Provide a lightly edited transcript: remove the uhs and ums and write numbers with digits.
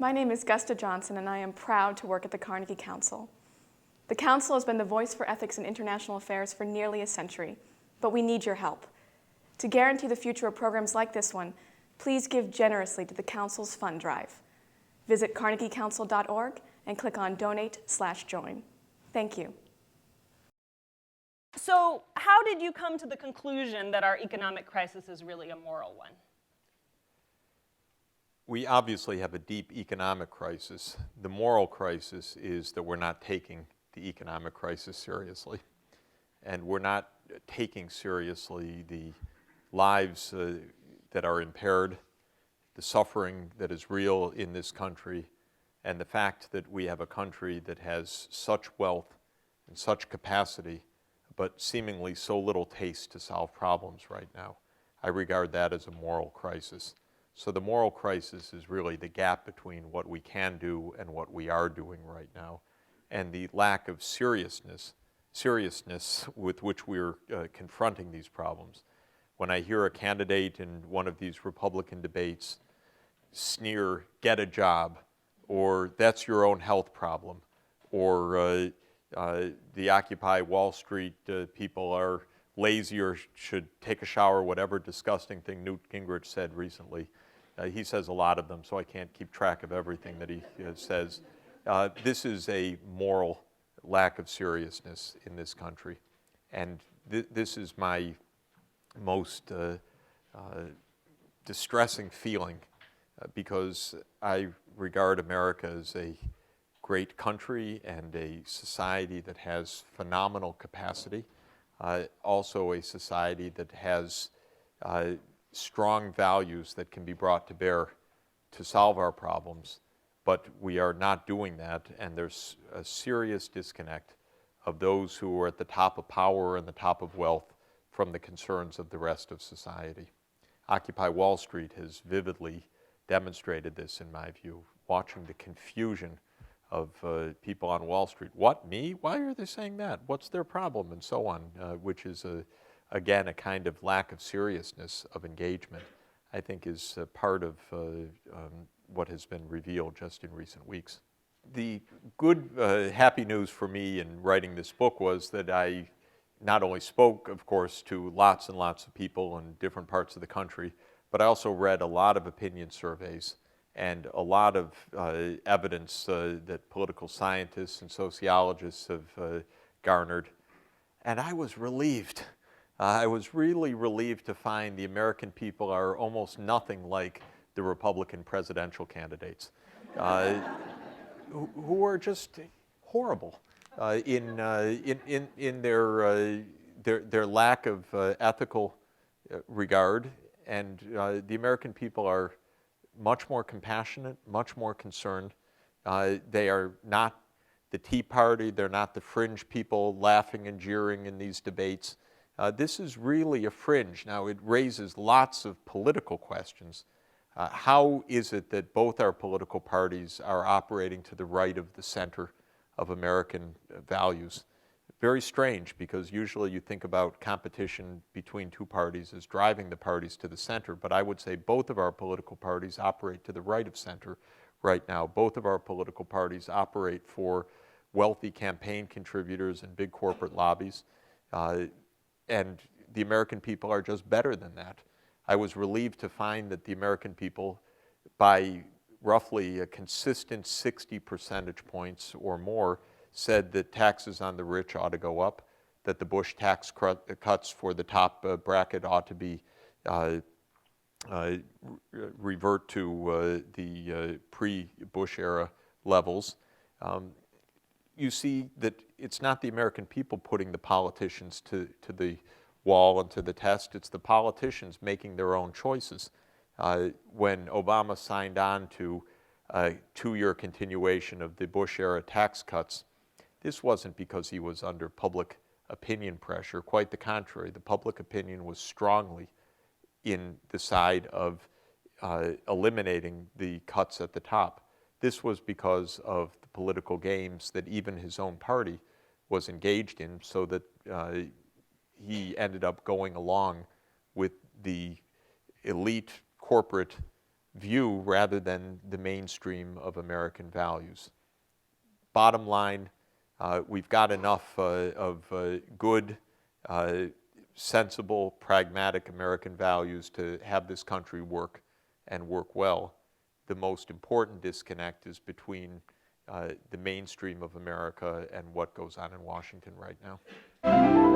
My name is Gusta Johnson, and I am proud to work at the Carnegie Council. The Council has been the voice for ethics in international affairs for nearly a century, but we need your help. To guarantee the future of programs like this one, please give generously to the Council's fund drive. Visit carnegiecouncil.org and click on Donate/Join. Thank you. So how did you come to the conclusion that our economic crisis is really a moral one? We obviously have a deep economic crisis. The moral crisis is that we're not taking the economic crisis seriously. And we're not taking seriously the lives that are impaired, the suffering that is real in this country, and the fact that we have a country that has such wealth and such capacity, but seemingly so little taste to solve problems right now. I regard that as a moral crisis. So the moral crisis is really the gap between what we can do and what we are doing right now, and the lack of seriousness with which we're confronting these problems. When I hear a candidate in one of these Republican debates sneer, "Get a job," or "That's your own health problem," or the Occupy Wall Street people are lazy or should take a shower, whatever disgusting thing Newt Gingrich said recently. He says a lot of them, so I can't keep track of everything that he says. This is a moral lack of seriousness in this country. And this is my most distressing feeling because I regard America as a great country and a society that has phenomenal capacity, also a society that has strong values that can be brought to bear to solve our problems, but we are not doing that, and there's a serious disconnect of those who are at the top of power and the top of wealth from the concerns of the rest of society. Occupy Wall Street has vividly demonstrated this, in my view, watching the confusion of people on Wall Street. What, me? Why are they saying that? What's their problem? And so on, which is, again, a kind of lack of seriousness of engagement, I think is part of what has been revealed just in recent weeks. The good, happy news for me in writing this book was that I not only spoke, of course, to lots and lots of people in different parts of the country, but I also read a lot of opinion surveys and a lot of evidence that political scientists and sociologists have garnered. And I was relieved. I was really relieved to find the American people are almost nothing like the Republican presidential candidates, who are just horrible in their lack of ethical regard. And the American people are much more compassionate, much more concerned. They are not the Tea Party. They're not the fringe people laughing and jeering in these debates. This is really a fringe. Now, it raises lots of political questions. How is it that both our political parties are operating to the right of the center of American values? Very strange, because usually you think about competition between two parties as driving the parties to the center, but I would say both of our political parties operate to the right of center right now. Both of our political parties operate for wealthy campaign contributors and big corporate lobbies, and the American people are just better than that. I was relieved to find that the American people, by roughly a consistent 60 percentage points or more, said that taxes on the rich ought to go up, that the Bush tax cuts for the top bracket ought to be revert to the pre-Bush era levels. You see that it's not the American people putting the politicians to the wall and to the test. It's the politicians making their own choices. When Obama signed on to a 2-year continuation of the Bush-era tax cuts, this wasn't because he was under public opinion pressure. Quite the contrary. The public opinion was strongly in the side of eliminating the cuts at the top. This was because of the political games that even his own party was engaged in, so that he ended up going along with the elite corporate view rather than the mainstream of American values. Bottom line, we've got enough of good, sensible, pragmatic American values to have this country work and work well. The most important disconnect is between the mainstream of America and what goes on in Washington right now.